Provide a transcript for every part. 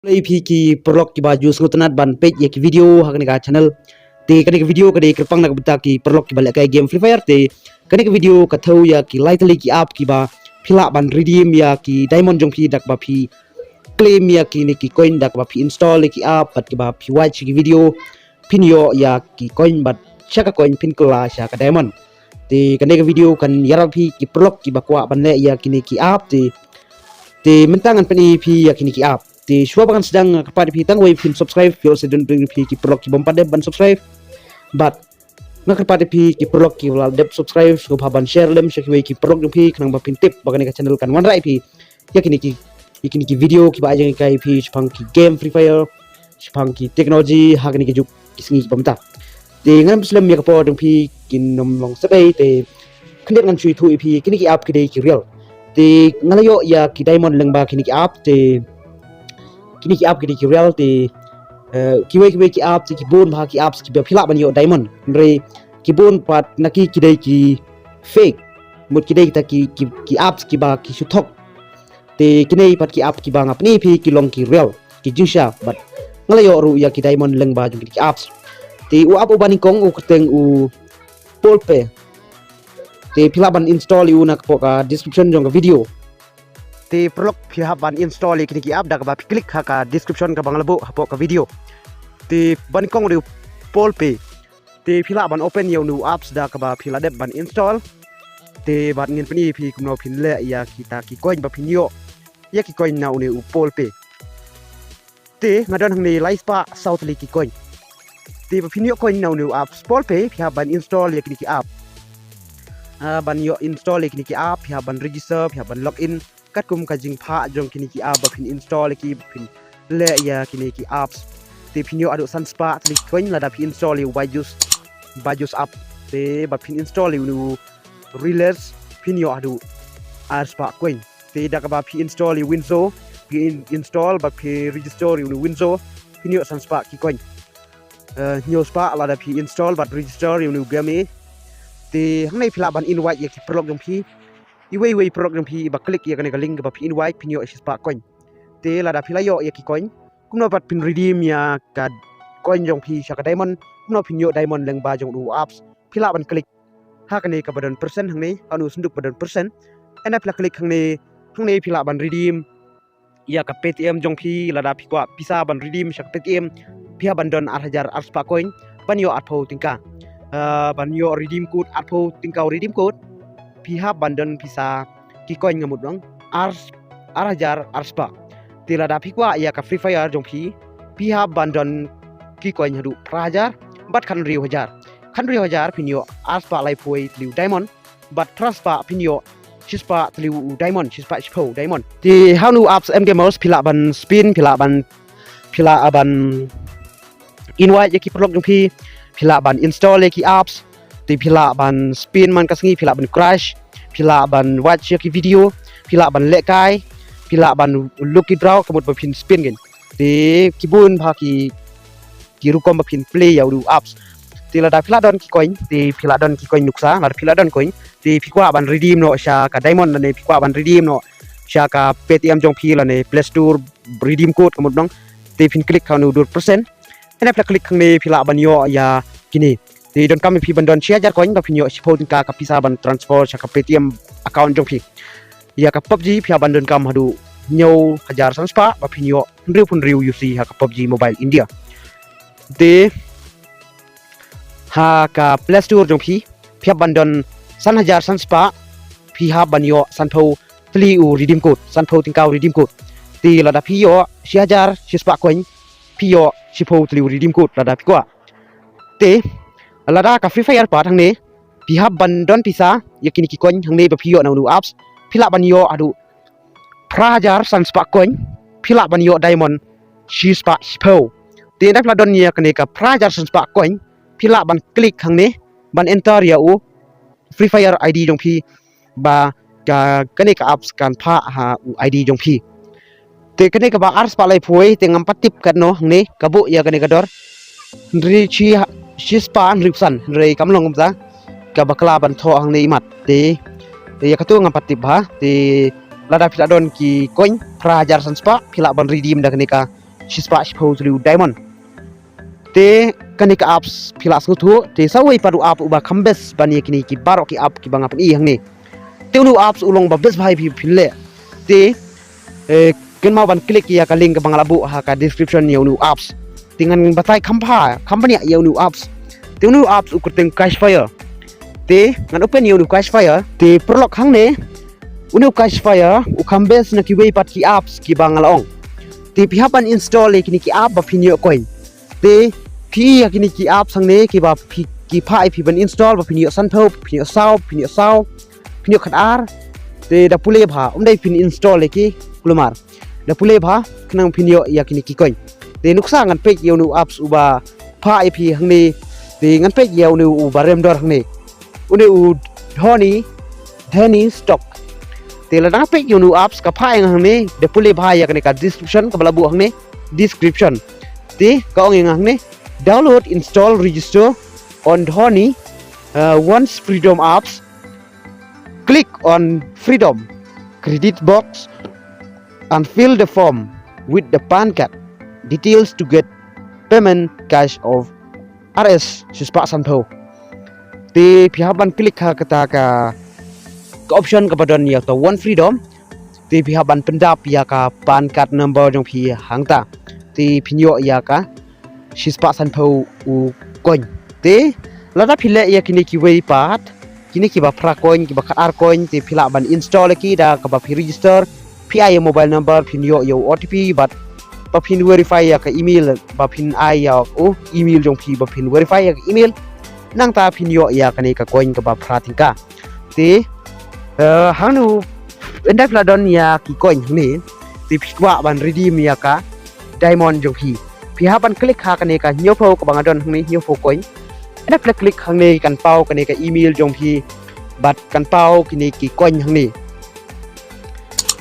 Play ki perlok ki baju sengutanat ban page ya ki video hakani ka channel te kani ka video kade kerpang nak beta ki perlok ki balik ka game Free Fire te kani ka video ka thau ya ki lightly ki app ki ba phila ban redeem ya ki diamond jong phi dak ba phi claim ya ki ni ki coin dak ba phi install ki app bat ki ba phi watch ki video pin yo ya ki coin bat chaka coin pin kula sha ka diamond te kani ka video kan yara phi ki perlok ki ba kwa ban le ya ki ni ki app te mentangan pani phi ya ki ni ki app di semua bahkan sedang kepada pitang wave pin subscribe yo sedang bring pi ki perlok ki bompa ban subscribe but nak kepada pi ki perlok ki wala dep subscribe so ban share lem shaki ki perlok pi kanang ba pin tip bagan ka channel kan wan rai pi yakini ki video ki ba ajang kai pi sepang ki game Free Fire sepang ki teknologi hakini ki juk kisingi bomta de ngam muslim ya ko dong pi kin nom long sabai te khndet ngan chui thu pi kini ki app ki dei ki real te ngalayo ya ki diamond leng ba kini ki app te kini ki app kini ki real te kiwe ki app ki bon bha ki apps ki phila ban yo diamond re ki bon pat naki ki dei ki fake mut ki dei ta ki apps ki ba ki suthok te kini pat ki app ki ba ngap ni phi ki long ki real ki jisha but ngala yo ru ya ki diamond leng ba jung ki apps te u app ubani kong u keteng u polpe te phila ban install u nak ka description jong ka video te perlok pihak ban install kini ki app dak ba klik ka description ka bang lebo hapo ka video te ban kong ru polpe te phila ban open yo nu apps dak ba phila dep ban install te ban ngin pani phi kumno phin le ya kita ki coin ba phin yo ya ki coin na u polpe te ngadon hang ni live pa south li ki coin te ba phin yo coin na u apps polpe pihak ban install ya kini ki app ban yo install kini ki app pihak ban register pihak ban login kat kum ka jing pha jong kini ki app ba phin install ki phin le ya kini ki apps te phin yo adu san spa tli coin la da phin install yu bajus app te ba phin install yu release phin yo adu ar spa coin te da ka ba phin install yu winzo phin install ba phi register yu winzo phin yo san spa ki coin nyo spa la da phi install ba register yu game te hang nei phila ban invite ye ki prolog jong phi iwe produk yang pi ba klik ya kan link ba pi invite pin yo spa coin te la da pi la yo ya ki coin kumno pat pin redeem ya ka coin jong pi sha ka diamond kumno pin yo diamond leng ba jong du apps pila ban klik ha kan ka badan persen hang ni anu sunduk badan persen ena pila klik hang ni pila ban redeem ya ka ptm jong pi la da pi kwa pisa ban redeem sha ka ptm pia ban don 8000 spa coin ban yo atpo tingka ban yo redeem code atpo tingkau redeem code pihak bandan bisa ki coin ngamut dong ar spa tila da pikwa ya ka Free Fire jong pihak bandan ki coin hadu prajar bat kan riu hajar pinyo ar spa lai poi liu diamond bat traspa pinyo shispa liu diamond shispa spo diamond ti how nu apps m gamers pila ban spin pila ban invite ya ki prolog jong pila ban install ya ki apps ti pila ban spin man kasngi pila ban crash pila ban watch ki video pila ban lekai pila ban lucky draw kemut ba pin spin gen ti kibun bha ki rukom ba pin play ya du apps ti la da pila don ki coin ti pila don ki coin nuksa la pila don coin ti pikwa ban redeem no sha ka diamond ne pikwa ban redeem no sha ka ptm jong pi la ne play store redeem code kemut dong ti pin klik kanu 2% ena pila klik khang ne pila ban yo ya kini di don kami pi bandon share jar coin ba pinyo sipo tingka ka pisa ban transfer sa ka ptm account jong pi ya ka PUBG pi bandon kam hadu nyo hajar san spa ba pinyo riu UC ha ka PUBG Mobile India de ha ka Play Store jong pi bandon san hajar san spa pi ha banyo san pho tli u redeem code san pho tingkau redeem code ti la da pi yo si hajar si spa coin pi yo sipo tli u redeem code la da pi kwa te lada ka Free Fire pa thang ne pihak bandon pisa yakini ki coin hang ne ba pio na nu apps phila ban yo adu prajar san spa coin phila ban yo diamond shi spa spo te na phla don ya kane ka prajar san spa coin phila ban klik hang ne ban enter ya u Free Fire ID jong pi ba ka kane ka apps kan pha ha u ID jong pi te kane ka ba ars pa lai phoi te ngam patip kan no hang ne ka bu ya kane ka dor ri chi shispa ripsan rei kamlong kumza ka bakla ban tho hang nei mat te ya katu ngapati ba te lada pila don ki coin prajar san spa pila ban redeem dak nika shispa shpo tliu diamond te kanika apps philas ngutu te sawai padu app uba khambes bani kini ki barok ki app ki banga pani hangni teunu apps ulong ba bes bhai phile te ken mau ban klik ya ka link ka bangala bu ha ka description yonu apps tingan batai khampa company yonu apps teunu apps ukuteng cash fire te ngan open yonu cash fire te prolog hangne unu cash fire ukhambes na ki wei pat ki apps ki bangala ong te pihapan install kini ki app ba phinyo coin te phi kini ki app sangne ki ba phi ki pha ip ban install ba phinyo sanpho phinyo sao phinyo khatar te da pule bha umdai phin install ki kulumar da pule bha knang phinyo ya kini ki coin te nuksa ngan pe yonu apps uba pha ip hangne te ngan pe yonu uba rem dor hangne une u dhani stock te la pe yonu apps ka pha hangne da pule bha ya kani ka description ka bala bu hangne description te ka ong hangne download install register on dhani once freedom apps click on freedom credit box and fill the form with the pyrkhat details to get payment cash of rs shispa sanpho te pihaban click ha kata ka option ka badon ya to one freedom te pihaban pendap ya ka pyrkhat number jong phi hangta te phinyo ya ka shispa sanpho u coin te lada phile ya kini ki wei pat kini ki ba fra coin ki ba khatar coin te phila ban install ki da ka ba phi register phi ai mobile number phinyo yo otp but ba phin verify ya ka email ba phin ai ya o email jong phi ba phin verify ya ka email nang ta phinyo ya ka ne ka coin ka ba fra tingka te hanu endai pladon ya ki coin ni te phwa ban redeem ya ka diamond jong phi phi ha ban click ha ka ne ka nyopho ka bangadon ni nyopho coin ada klik hang ni kan pau kan ni ka email jong phi bat kan pau kini ki coin hang ni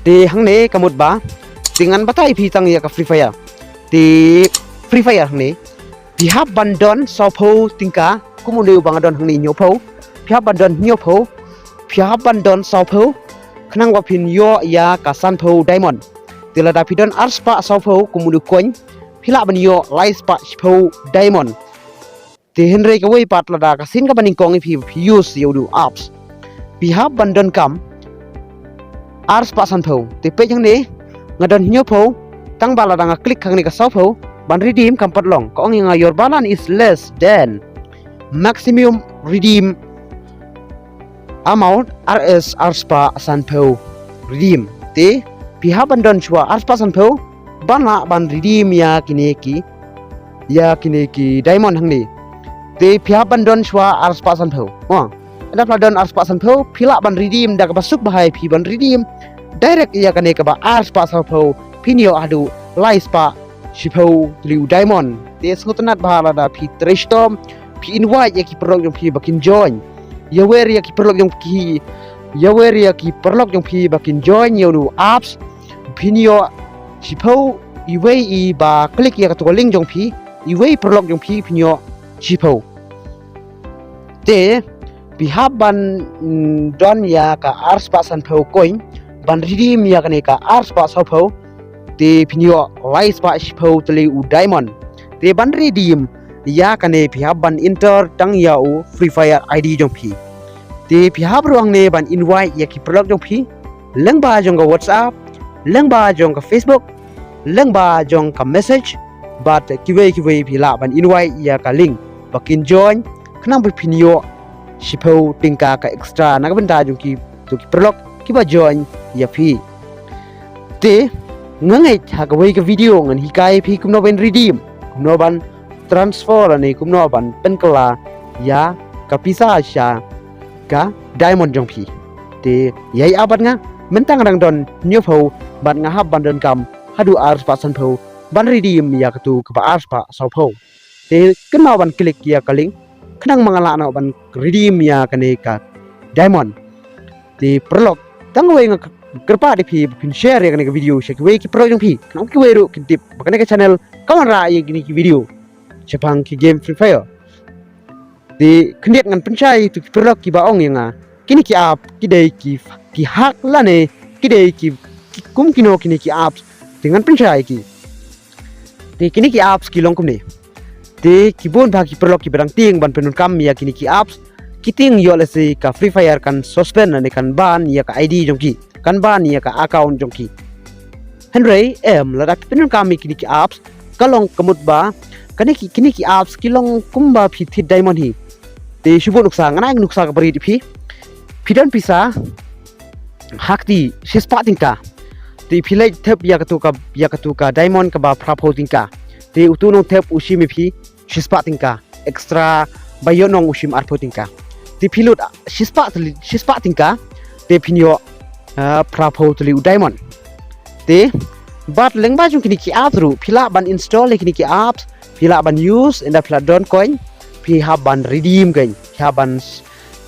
te hang ni kamut ba tingan batai phi tang ya ka free fire te free fire hang ni pi ha bandon sopho tingka kumunu bangadon hang ni nyopho pi ha bandon nyopho pi ha bandon sopho khnang wa phin yo ya ka sanpho diamond tila da pidon arspa sopho kumunu coin phila ban yo laispa sipho diamond te henry ka wei pat lada ka sin ka baning kong phi use yodu apps pi ha bandon kam ars pa san pho te pe jang ne ngadon nyo pho tang bala danga click khang ni ka sau pho ban redeem kam pat long ka ong nga your balance is less than maximum redeem amount rs ars pa san pho redeem te pi ha bandon chwa ars pa san pho bana ban redeem ya kini ki diamond hang ni te phia bandon chwa ars pa san pho ada pladon ars pa san pho phila ban redeem da ka basuk bahai phi ban redeem direct ya kane ka ba ars pa san pho phinyo adu lais pa shipho liu diamond te sngutnat bahala da phi trestom phi invite ya ki prolog jong phi bakin join yawer ya ki prolog jong phi bakin join yonu apps phinyo shipho iwei I ba click ya ka to link jong phi iwei prolog jong phi phinyo shipho te pihaban don ya ka ars pa san pho coin ban redeem ya kane ka ars pa sa pho te phinyo lais pa shipho tele u diamond te ban redeem ya kane pihaban enter tang ya u free fire id jong phi te pihab ruang ne ban invite ya ki prolog jong phi lengba jong ka whatsapp lengba jong ka facebook lengba jong ka message but kiwei phila ban invite ya ka link bakin join khnang ba phinyo shipho tingka ka extra na benda jong ki prolog ki ba join ya phi te ngangai ha ka wei ka video ngan hikai phi kumno ben redeem kumno ban transfer ani kumno ban penkala ya ka pisa sha ka diamond jong phi te yai abat nga mentang rang don nyopho bat nga hab bandon kam hadu ars pa san pho ban redeem ya ka tu ka ars pa sau pho te kenau ban klik ya ka link khnang mangala na ban redeem ya kane ka diamond te prolog tang wei nga kerpa di phi pin share ya kane ka video shek wei ki pro jong phi khnang ki wei ru kin tip bakane ka channel kawan ra ye gini ki video chapang ki game free fire te khyndiat ngan penchai tu prolog ki ba ong nga kini ki app ki dei ki hak la ne ki dei ki kum kino kini ki apps dengan penchai ki Te kini ki apps ki long kum ni. Te ki bon ba ki perlok ki berang ting ban penun kam ya kini ki apps kiting yo le se ka Free Fire kan suspend ne kan ban ya ka ID jong ki kan ban ya ka account jong ki Pynroi lada penun kam kini ki apps kalong kemut ba kini ki apps kilong kumba phi thit diamond hi te shubo nuksa ngana nuksa ka bari phi phidan pisa hakti shispa tingka te philai thep ya katu ka diamond ka ba phra pho tingka te utunong thep ushimi phi shispa tingka extra bayonong ushim arpho tingka te philut shispa tingka te phinyo phra pho tuli diamond te bat lengba jung kini ki apps ru phila ban install kini ki apps phila ban use and phila don coin phi ha ban redeem gain phi ban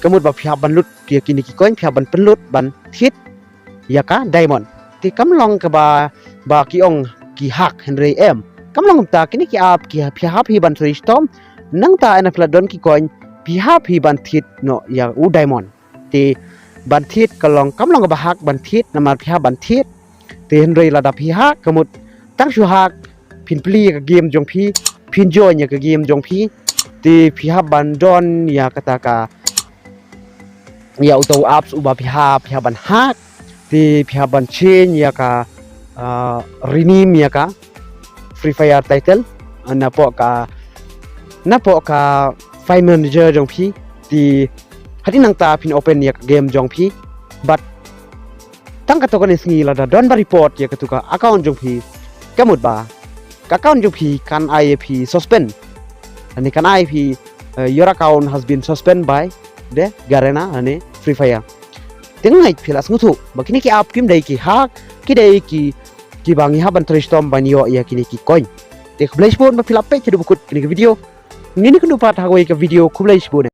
kemut ba phi ban lut ki kini ki coin phi ban penlut ban thit ya ka diamond te kamlong ka ba ki ong ki hak Pynroi kamlong ta kini ki app ki phi ha phi ban storm nang ta ana phila don ki coin phi ha phi ban thit no ya u diamond te ban thit kalong kamlong ba hak ban thit namar phi ha ban thit te Pynroi lada phi ha kemut tang shu hak phin pli ka game jong phi phin join ya ka game jong phi te phi ha ban don ya kata ka ya auto apps uba phi ha ban hak te phi ha ban change ya ka rename ya ka Free Fire title na po ka file manager jong phi ti hadi nang ta phin open ya game jong phi but tang ka to kan sngi la da don ba report ya ka tu ka account jong phi kamut ba ka account jong phi kan IP suspend ani kan IP your account has been suspended by the garena ani Free Fire tengai philas nguthu bakini ki app kim dai ki hak ki dai ki bangi ha ban storm ban yo ya kini ki coin te khublai spon ba philap pe chedu bukut kini video ngini kundu pat hagoi ka video khublai spon